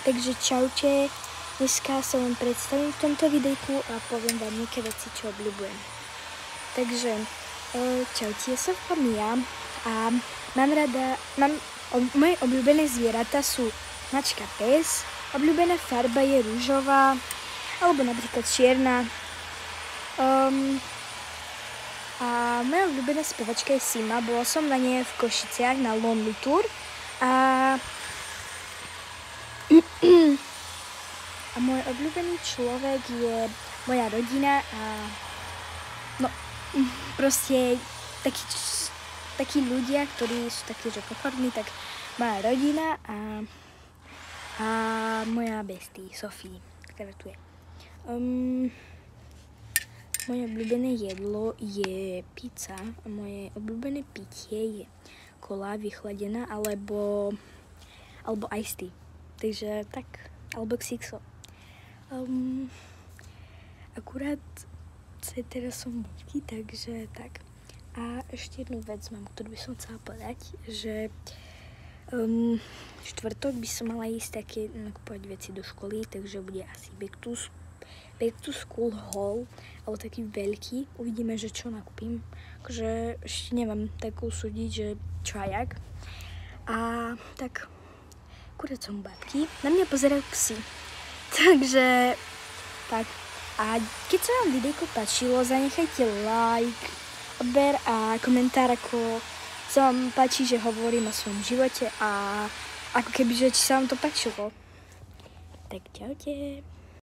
Takže čaute, dneska sa vám predstavím v tomto videjku a poviem vám nejaké veci, čo obľúbujem. Takže, čaute, ja som Mia a moje obľúbené zvieratá sú mačka, pes, obľúbená farba je rúžová, alebo napríklad čierna. A moja obľúbená spevačka je Sima, bola som na nej v Košiciach na Lonely Tour a môj obľúbený človek je moja rodina a no proste takí ľudia, ktorí sú takí, že pokorní, tak moja rodina a moja bestie Sofie, ktorá tu je. Moje obľúbené jedlo je pizza a moje obľúbené pitie je kola vychladená alebo iced tea. Takže tak, alebo Xixo. Akurát teraz som babky, takže tak. A ešte jednu vec mám, ktorú by som chcela povedať, že štvrtok by som mala ísť také nakupovať veci do školy, takže bude asi back to school haul, alebo taký veľký. Uvidíme, že čo nakúpim. Takže ešte neviem tak usúdiť, že čo a jak. A tak, akurát som babky, na mňa pozerajú psi. Takže, tak. A keď sa vám videjko páčilo, zanechajte like, odber a komentár, ako sa vám páči, že hovorím o svojom živote a ako keby, že či sa vám to páčilo. Tak čaute.